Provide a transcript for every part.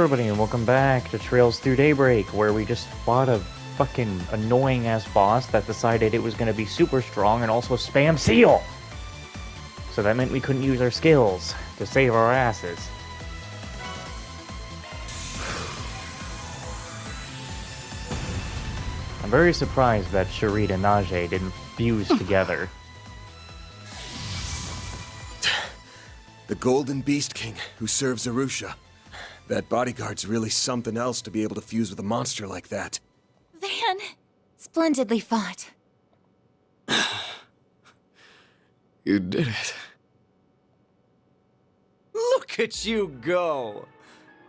everybody, and welcome back to Trails Through Daybreak, where we just fought a fucking annoying-ass boss that decided it was going to be super strong and also spam seal! So that meant we couldn't use our skills to save our asses. I'm very surprised that Sharid and Najee didn't fuse together. The Golden Beast King who serves Arusha. That bodyguard's really something else to be able to fuse with a monster like that. Van, splendidly fought. You did it. Look at you go!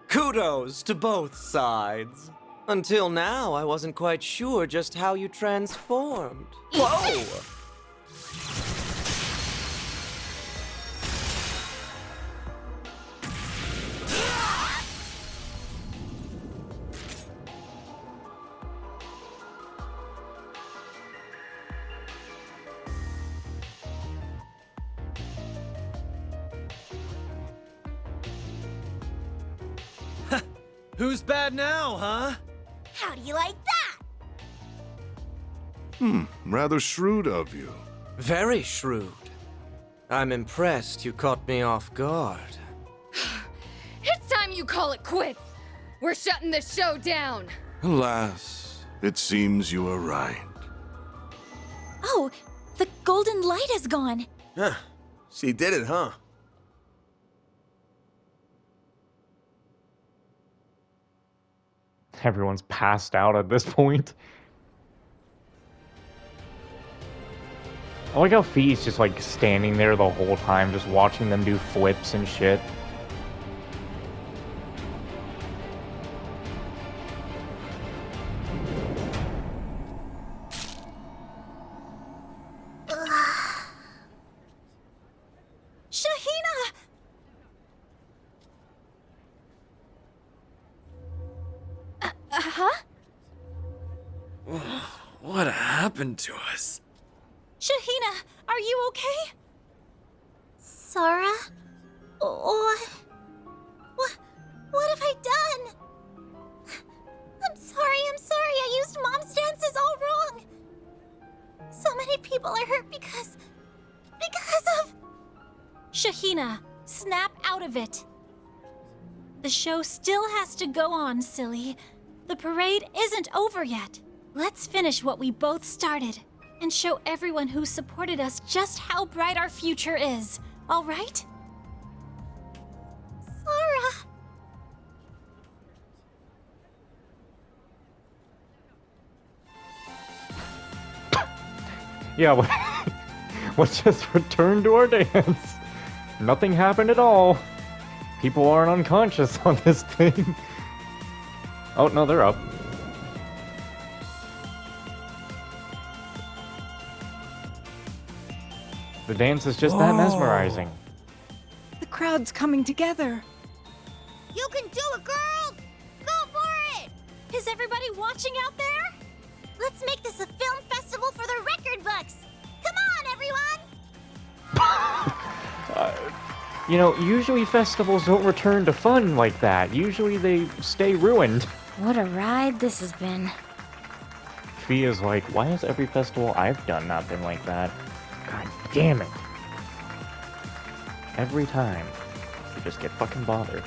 Kudos to both sides. Until now, I wasn't quite sure just how you transformed. Whoa! Who's bad now, huh? How do you like that? Rather shrewd of you. Very shrewd. I'm impressed you caught me off guard. It's time you call it quits! We're shutting this show down! Alas, it seems you are right. Oh, the golden light is gone. Huh. She did it, huh? Everyone's passed out at this point. I like how Fee's just like standing there the whole time, just watching them do flips and shit. Shahina! Huh? What happened to us? Shahina, are you okay? Sora? What have I done? I'm sorry, I used Mom's dances all wrong. So many people are hurt because of... Shahina, snap out of it. The show still has to go on, silly. The parade isn't over yet. Let's finish what we both started and show everyone who supported us just how bright our future is. All right? Sora. Yeah, let's just return to our dance. Nothing happened at all. People aren't unconscious on this thing. Oh, no, they're up. The dance is just that mesmerizing. The crowd's coming together. You can do it, girls! Go for it! Is everybody watching out there? Let's make this a film festival for the record books! Come on, everyone! You know, usually festivals don't return to fun like that. Usually they stay ruined. What a ride this has been. Fee is like, why has every festival I've done not been like that? God damn it. Every time. You just get fucking bothered.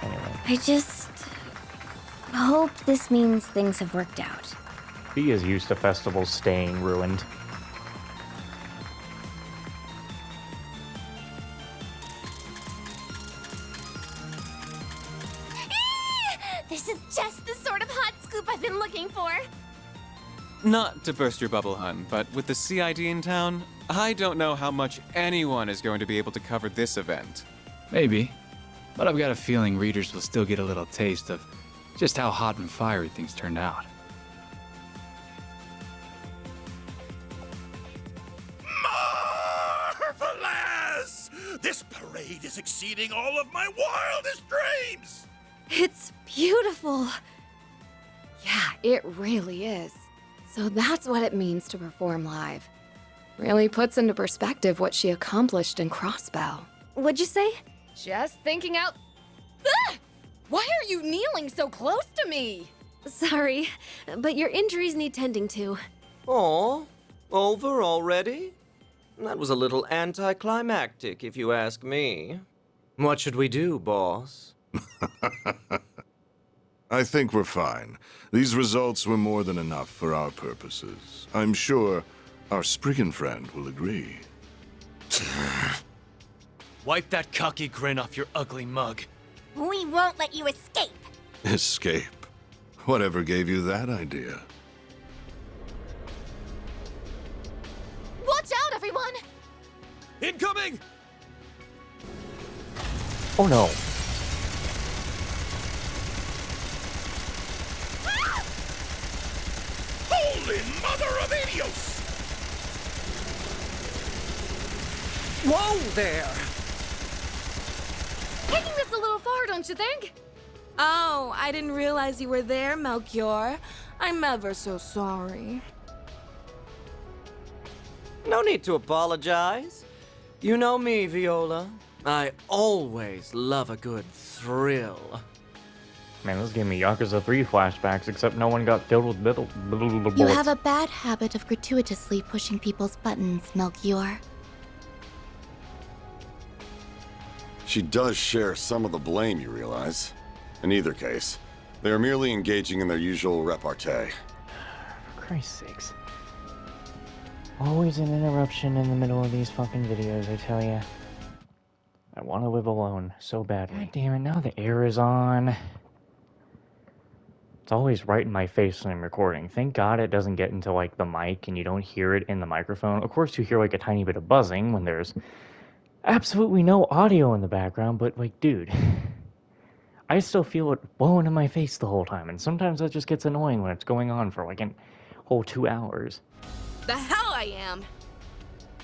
Anyway. I just hope this means things have worked out. Fee is used to festivals staying ruined. This is just the sort of hot scoop I've been looking for. Not to burst your bubble, hun, but with the CID in town, I don't know how much anyone is going to be able to cover this event. Maybe, but I've got a feeling readers will still get a little taste of just how hot and fiery things turned out. Marvelous! This parade is exceeding all of my wildest dreams! It's beautiful. Yeah, it really is. So that's what it means to perform live. Really puts into perspective what she accomplished in Crossbow. What'd you say? Just thinking out. Ah! Why are you kneeling so close to me? Sorry, but your injuries need tending to. Oh, over already? That was a little anticlimactic, if you ask me. What should we do, boss? I think we're fine. These results were more than enough for our purposes. I'm sure our Spriggan friend will agree. Wipe that cocky grin off your ugly mug. We won't let you escape. Escape? Whatever gave you that idea? Watch out, everyone! Incoming! Oh no. Holy mother of Idios! Whoa there! Taking this a little far, don't you think? Oh, I didn't realize you were there, Melchior. I'm ever so sorry. No need to apologize. You know me, Viola. I always love a good thrill. Man, this gave me Yakuza 3 flashbacks, except no one got filled with bullets. You have a bad habit of gratuitously pushing people's buttons, Melchior. She does share some of the blame, you realize. In either case, they are merely engaging in their usual repartee. For Christ's sakes. Always an interruption in the middle of these fucking videos, I tell ya. I want to live alone so badly. God damn it, now the air is on. It's always right in my face when I'm recording. Thank God it doesn't get into, like, the mic and you don't hear it in the microphone. Of course, you hear, like, a tiny bit of buzzing when there's absolutely no audio in the background, but, like, dude, I still feel it blowing in my face the whole time, and sometimes that just gets annoying when it's going on for, like, a whole 2 hours. The hell I am!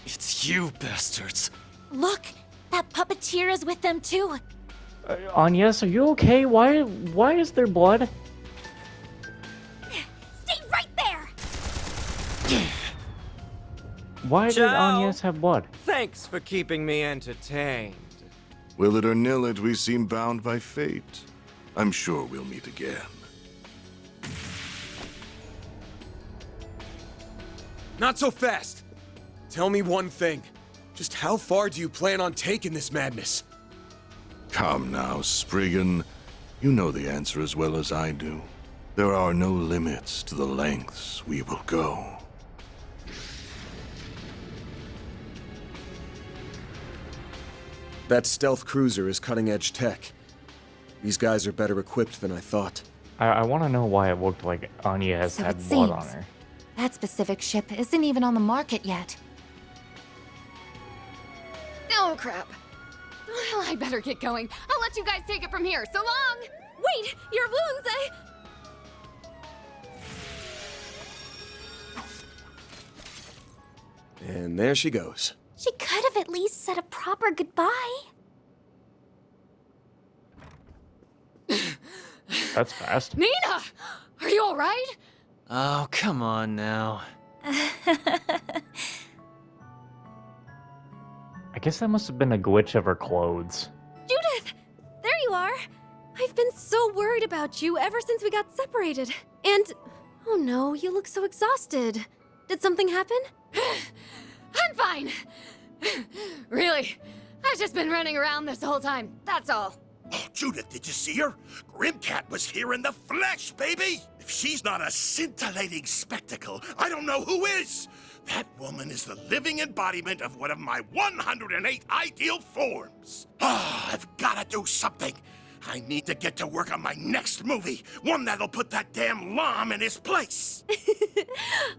It's you, bastards. Look, that puppeteer is with them too. Agnes, are you okay? Why is there blood? Stay right there! Why did Ciao. Agnes have blood? Thanks for keeping me entertained. Will it or nill it, we seem bound by fate. I'm sure we'll meet again. Not so fast. Tell me one thing. Just how far do you plan on taking this madness? Come now, Spriggan. You know the answer as well as I do. There are no limits to the lengths we will go. That stealth cruiser is cutting-edge tech. These guys are better equipped than I thought. I want to know why it looked like Agnes So had it blood on seems. her. That specific ship isn't even on the market yet. Oh, crap. Well, I better get going. I'll let you guys take it from here. So long! Wait, your wounds, And there she goes. She could have at least said a proper goodbye. That's fast. Nina! Are you alright? Oh, come on now. I guess that must have been a glitch of her clothes. Judith! There you are! I've been so worried about you ever since we got separated. And, oh no, you look so exhausted. Did something happen? I'm fine. Really, I've just been running around this whole time. That's all. Oh, Judith, did you see her? Grimcat was here in the flesh, baby! If she's not a scintillating spectacle, I don't know who is! That woman is the living embodiment of one of my 108 ideal forms! Ah, I've gotta do something! I need to get to work on my next movie, one that'll put that damn Lom in his place!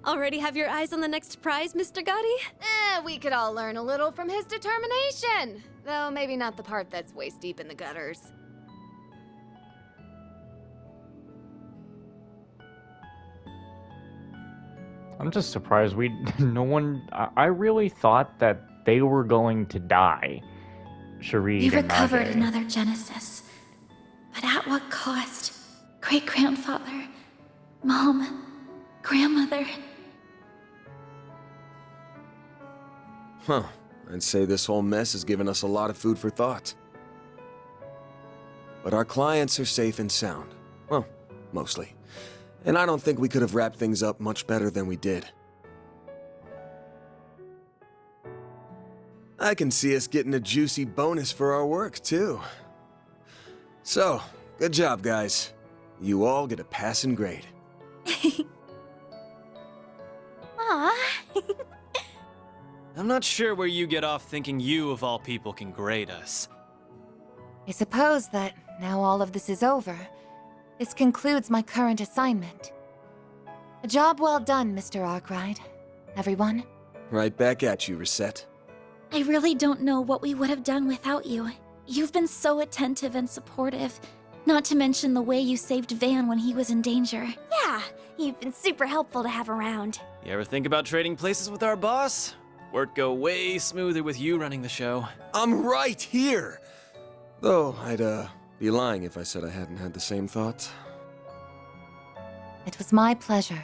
Already have your eyes on the next prize, Mr. Gotti? We could all learn a little from his determination. Though maybe not the part that's waist deep in the gutters. I'm just surprised no one, I really thought that they were going to die. Sharid You and recovered Nage. another Genesis. But at what cost? Great-grandfather, Mom, Grandmother. Huh. I'd say this whole mess has given us a lot of food for thought. But our clients are safe and sound. Well, mostly. And I don't think we could have wrapped things up much better than we did. I can see us getting a juicy bonus for our work, too. So, good job, guys. You all get a passing grade. Aw. I'm not sure where you get off thinking you, of all people, can grade us. I suppose that now all of this is over. This concludes my current assignment. A job well done, Mr. Arkwright. Everyone. Right back at you, Reset. I really don't know what we would have done without you. You've been so attentive and supportive. Not to mention the way you saved Van when he was in danger. Yeah, you've been super helpful to have around. You ever think about trading places with our boss? Work go way smoother with you running the show. I'm right here! Though, I'd, be lying if I said I hadn't had the same thoughts. It was my pleasure.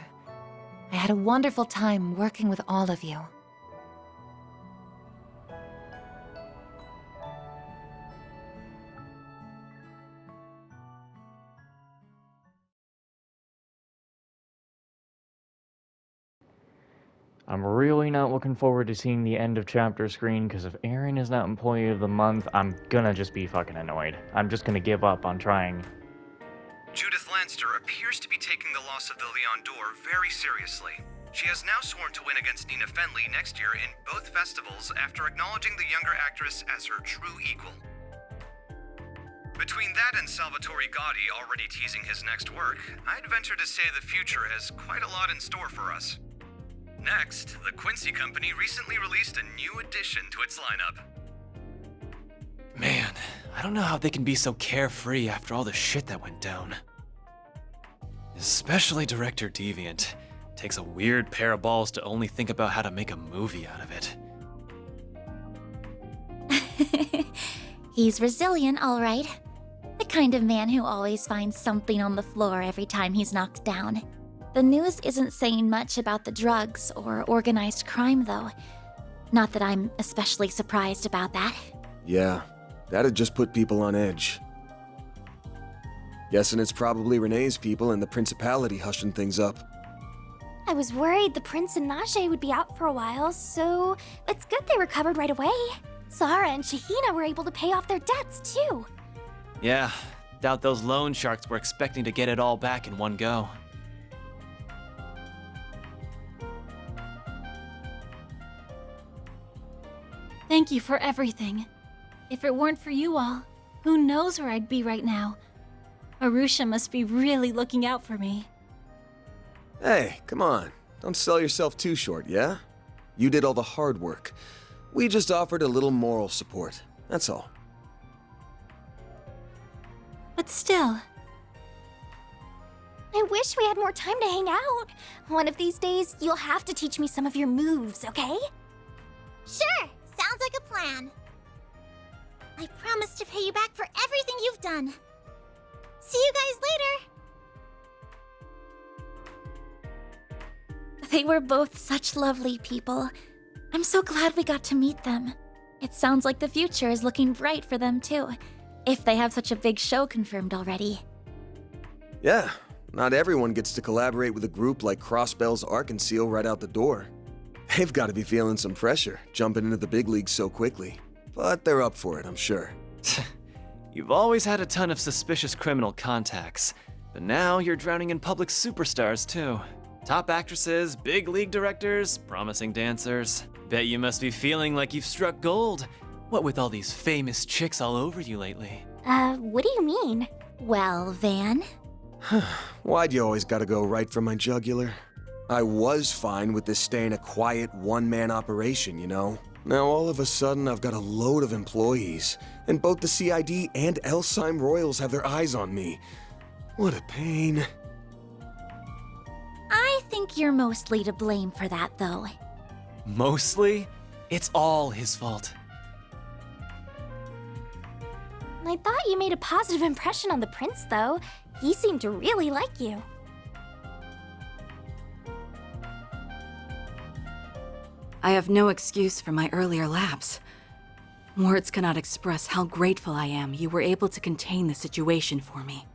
I had a wonderful time working with all of you. I'm really not looking forward to seeing the end of chapter screen, because if Aaron is not Employee of the Month, I'm gonna just be fucking annoyed. I'm just gonna give up on trying. Judith Lanster appears to be taking the loss of the Leon d'Or very seriously. She has now sworn to win against Nina Fenley next year in both festivals after acknowledging the younger actress as her true equal. Between that and Salvatore Gotti already teasing his next work, I'd venture to say the future has quite a lot in store for us. Next, the Quincy Company recently released a new addition to its lineup. Man, I don't know how they can be so carefree after all the shit that went down. Especially Director Deviant. Takes a weird pair of balls to only think about how to make a movie out of it. He's resilient, all right. The kind of man who always finds something on the floor every time he's knocked down. The news isn't saying much about the drugs or organized crime, though. Not that I'm especially surprised about that. Yeah, that'd just put people on edge. Guessing it's probably Renee's people and the Principality hushing things up. I was worried the Prince and Najee would be out for a while, so it's good they recovered right away. Zara and Shahina were able to pay off their debts, too. Yeah, doubt those loan sharks were expecting to get it all back in one go. Thank you for everything. If it weren't for you all, who knows where I'd be right now? Arusha must be really looking out for me. Hey, come on. Don't sell yourself too short, yeah? You did all the hard work. We just offered a little moral support. That's all. But still... I wish we had more time to hang out. One of these days, you'll have to teach me some of your moves, okay? Sure! Sounds like a plan. I promise to pay you back for everything you've done. See you guys later! They were both such lovely people. I'm so glad we got to meet them. It sounds like the future is looking bright for them too, if they have such a big show confirmed already. Yeah, not everyone gets to collaborate with a group like Crossbell's Arkansas right out the door. They've got to be feeling some pressure, jumping into the big leagues so quickly. But they're up for it, I'm sure. You've always had a ton of suspicious criminal contacts, but now you're drowning in public superstars too. Top actresses, big league directors, promising dancers. Bet you must be feeling like you've struck gold. What with all these famous chicks all over you lately? What do you mean? Well, Van? Why'd you always gotta go right for my jugular? I was fine with this staying a quiet one-man operation, you know? Now all of a sudden I've got a load of employees, and both the CID and Elsheim Royals have their eyes on me. What a pain. I think you're mostly to blame for that, though. Mostly? It's all his fault. I thought you made a positive impression on the prince, though. He seemed to really like you. I have no excuse for my earlier lapse. Words cannot express how grateful I am you were able to contain the situation for me.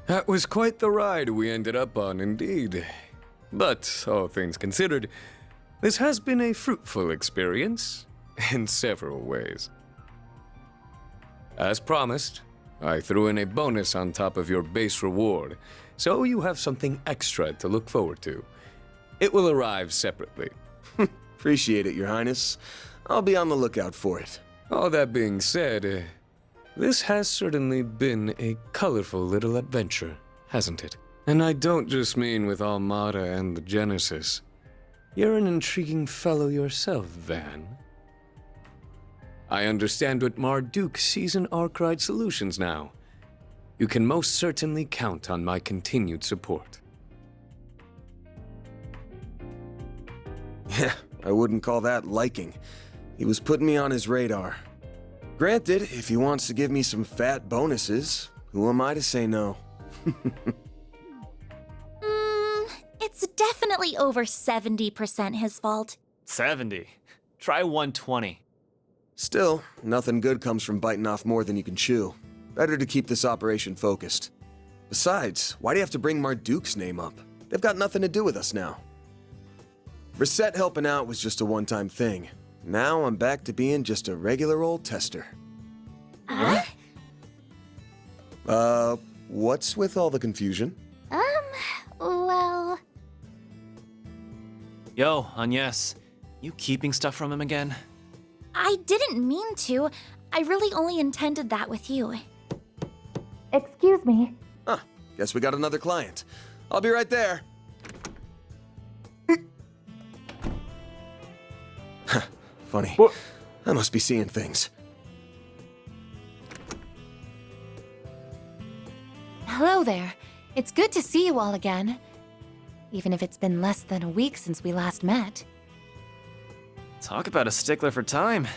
That was quite the ride we ended up on, indeed. But, all things considered, this has been a fruitful experience in several ways. As promised, I threw in a bonus on top of your base reward, so you have something extra to look forward to. It will arrive separately. Appreciate it, Your Highness. I'll be on the lookout for it. All that being said, this has certainly been a colorful little adventure, hasn't it? And I don't just mean with Armada and the Genesis. You're an intriguing fellow yourself, Van. I understand what Marduk sees in Arkwright Solutions now. You can most certainly count on my continued support. Yeah, I wouldn't call that liking. He was putting me on his radar. Granted, if he wants to give me some fat bonuses, who am I to say no? It's definitely over 70% his fault. 70. Try 120. Still, nothing good comes from biting off more than you can chew. Better to keep this operation focused. Besides, why do you have to bring Marduk's name up? They've got nothing to do with us now. Reset helping out was just a one-time thing. Now I'm back to being just a regular old tester. What's with all the confusion? Well... Yo, Agnes, you keeping stuff from him again? I didn't mean to. I really only intended that with you. Excuse me. Huh, guess we got another client. I'll be right there. Funny. What? I must be seeing things. Hello there. It's good to see you all again. Even if it's been less than a week since we last met. Talk about a stickler for time.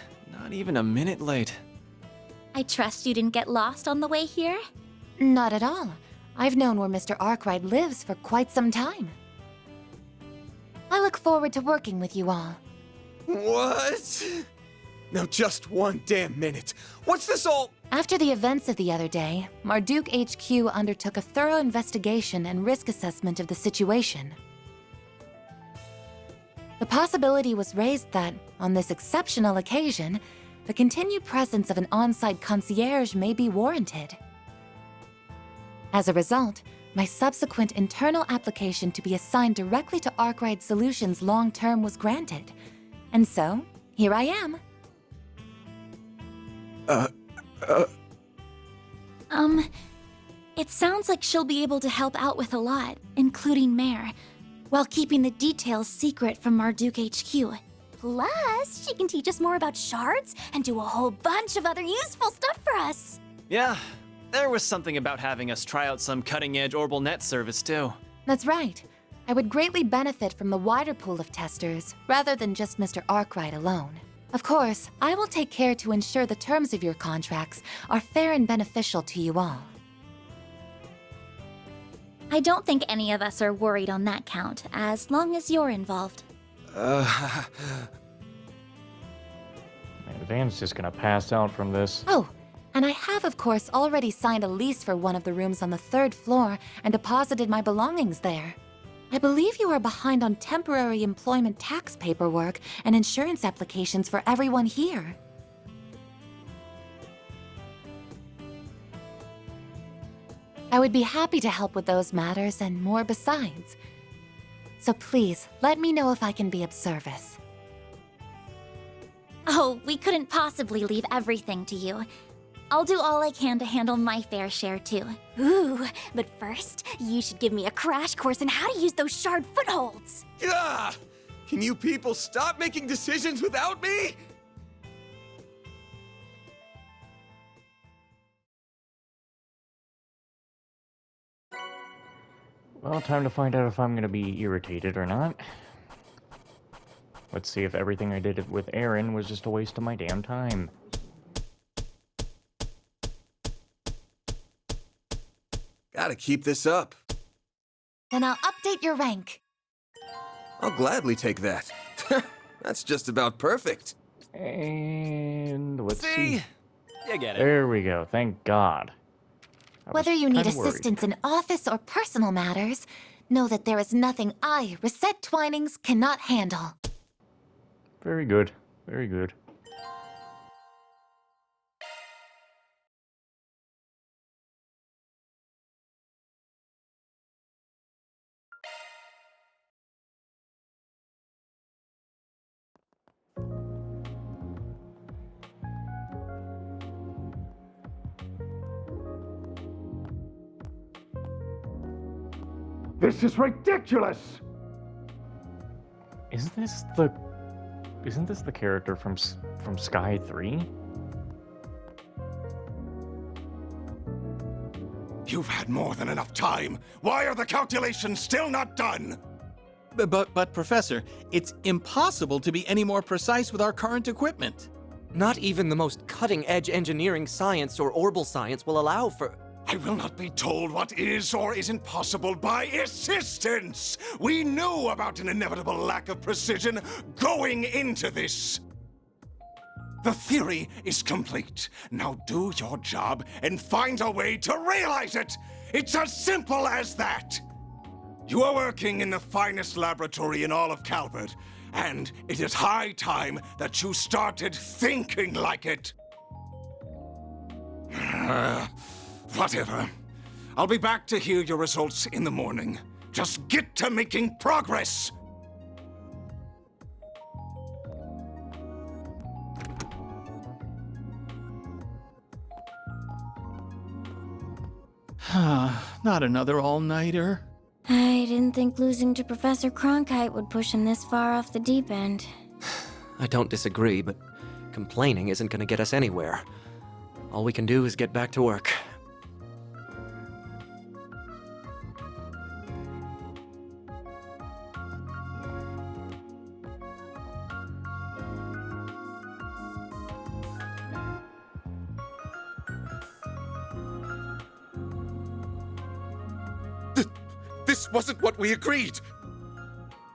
Not even a minute late. I trust you didn't get lost on the way here? Not at all. I've known where Mr. Arkwright lives for quite some time. I look forward to working with you all. What? Now just one damn minute. What's this all? After the events of the other day, Marduk HQ undertook a thorough investigation and risk assessment of the situation. The possibility was raised that, on this exceptional occasion, the continued presence of an on-site concierge may be warranted. As a result, my subsequent internal application to be assigned directly to Arkwright Solutions long-term was granted. And so, here I am. It sounds like she'll be able to help out with a lot, including Mare, while keeping the details secret from Marduk HQ. Plus, she can teach us more about shards and do a whole bunch of other useful stuff for us. Yeah, there was something about having us try out some cutting-edge Orbital Net service, too. That's right. I would greatly benefit from the wider pool of testers, rather than just Mr. Arkwright alone. Of course, I will take care to ensure the terms of your contracts are fair and beneficial to you all. I don't think any of us are worried on that count, as long as you're involved. Man, Van's just gonna pass out from this. Oh, and I have, of course, already signed a lease for one of the rooms on the 3rd floor and deposited my belongings there. I believe you are behind on temporary employment tax paperwork and insurance applications for everyone here. I would be happy to help with those matters and more besides. So please, let me know if I can be of service. Oh, we couldn't possibly leave everything to you. I'll do all I can to handle my fair share, too. Ooh, but first, you should give me a crash course in how to use those shard footholds. Yeah! Can you people stop making decisions without me? Well, time to find out if I'm gonna be irritated or not. Let's see if everything I did with Aaron was just a waste of my damn time. Gotta keep this up. Then I'll update your rank. I'll gladly take that. That's just about perfect. And let's see. You get it. There we go. Thank God. Whether you need kinda worried. assistance in office or personal matters, know that there is nothing I, Reset Twinings, cannot handle. Very good. Very good. This is ridiculous! Isn't this the character from Sky 3? You've had more than enough time. Why are the calculations still not done? But Professor, it's impossible to be any more precise with our current equipment. Not even the most cutting-edge engineering science or orbital science will allow for... I will not be told what is or isn't possible by assistance! We knew about an inevitable lack of precision going into this! The theory is complete. Now do your job and find a way to realize it! It's as simple as that! You are working in the finest laboratory in all of Calvert, and it is high time that you started thinking like it! Whatever. I'll be back to hear your results in the morning. Just get to making progress! Not another all-nighter. I didn't think losing to Professor Cronkite would push him this far off the deep end. I don't disagree, but complaining isn't gonna get us anywhere. All we can do is get back to work. This wasn't what we agreed!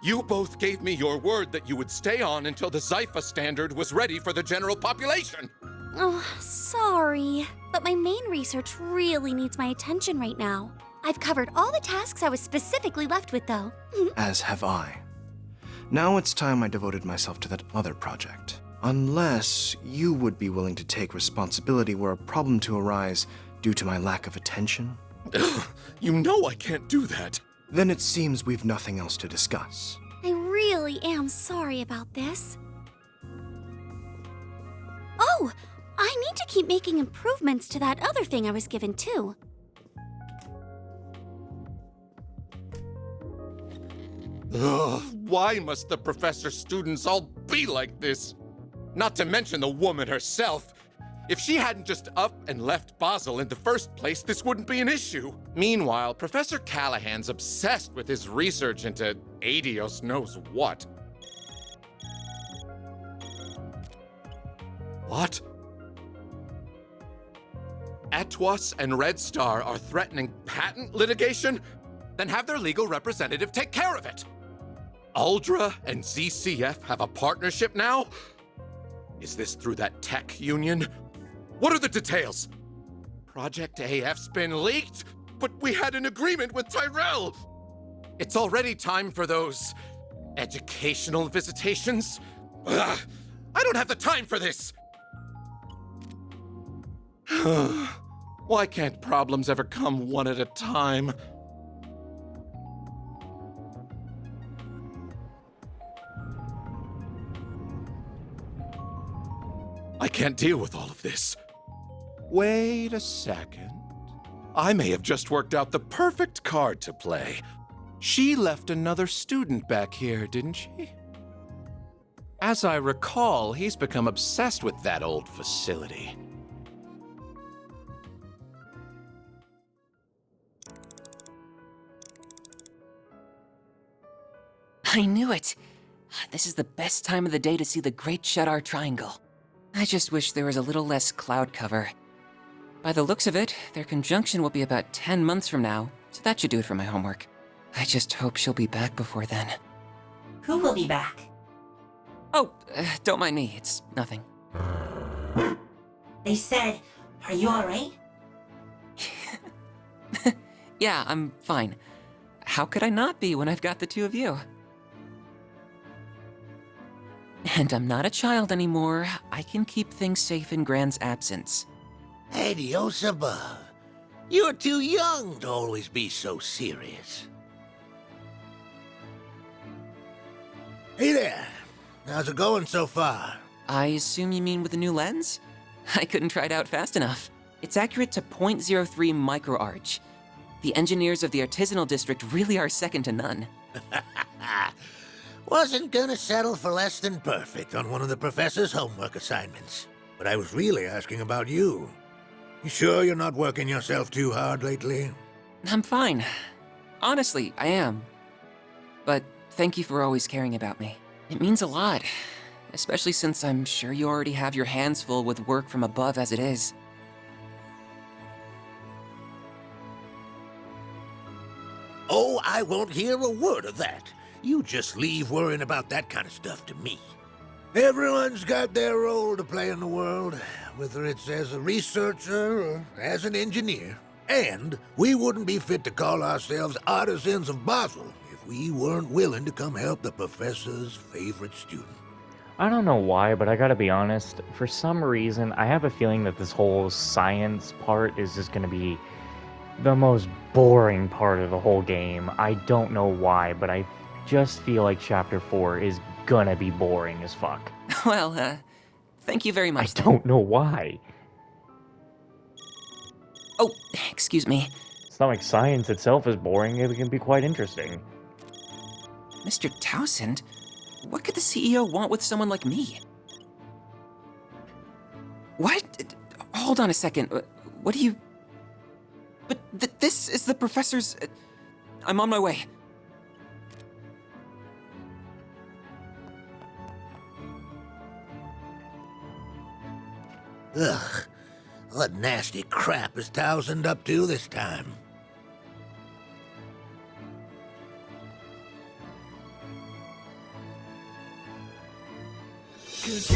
You both gave me your word that you would stay on until the Zypha standard was ready for the general population! Oh, sorry. But my main research really needs my attention right now. I've covered all the tasks I was specifically left with, though. As have I. Now it's time I devoted myself to that other project. Unless you would be willing to take responsibility were a problem to arise due to my lack of attention. You know I can't do that. Then it seems we've nothing else to discuss. I really am sorry about this. Oh! I need to keep making improvements to that other thing I was given, too. Ugh, why must the professor's students all be like this? Not to mention the woman herself. If she hadn't just up and left Basel in the first place, this wouldn't be an issue. Meanwhile, Professor Callahan's obsessed with his research into Adios knows what. What? Atwas and Red Star are threatening patent litigation? Then have their legal representative take care of it. Uldra and ZCF have a partnership now? Is this through that tech union? What are the details? Project AF's been leaked, but we had an agreement with Tyrell. It's already time for those educational visitations. Ugh, I don't have the time for this. Why can't problems ever come one at a time? I can't deal with all of this. Wait a second. I may have just worked out the perfect card to play. She left another student back here, didn't she? As I recall, he's become obsessed with that old facility. I knew it! This is the best time of the day to see the Great Shadar Triangle. I just wish there was a little less cloud cover. By the looks of it, their conjunction will be about 10 months from now, so that should do it for my homework. I just hope she'll be back before then. Who will be back? Oh, don't mind me. It's nothing. They said, are you alright? Yeah, I'm fine. How could I not be when I've got the two of you? And I'm not a child anymore. I can keep things safe in Gran's absence. Adios above. You're too young to always be so serious. Hey there. How's it going so far? I assume you mean with the new lens? I couldn't try it out fast enough. It's accurate to 0.03 microarch. The engineers of the artisanal district really are second to none. Wasn't gonna settle for less than perfect on one of the professor's homework assignments. But I was really asking about you. You sure you're not working yourself too hard lately? I'm fine. Honestly, I am. But thank you for always caring about me. It means a lot, especially since I'm sure you already have your hands full with work from above as it is. Oh, I won't hear a word of that. You just leave worrying about that kind of stuff to me. Everyone's got their role to play in the world, whether it's as a researcher or as an engineer. And we wouldn't be fit to call ourselves artisans of Basel if we weren't willing to come help the professor's favorite student. I don't know why, but I gotta be honest, for some reason, I have a feeling that this whole science part is just gonna be the most boring part of the whole game. I don't know why, but I just feel like Chapter 4 is gonna be boring as fuck. Well, thank you very much. I don't know why. Oh, excuse me. It's not like science itself is boring, it can be quite interesting. Mr. Townsend? What could the CEO want with someone like me? What? Hold on a second. What do you... But this is the professor's... I'm on my way. Ugh. What nasty crap is Townsend up to this time? Cause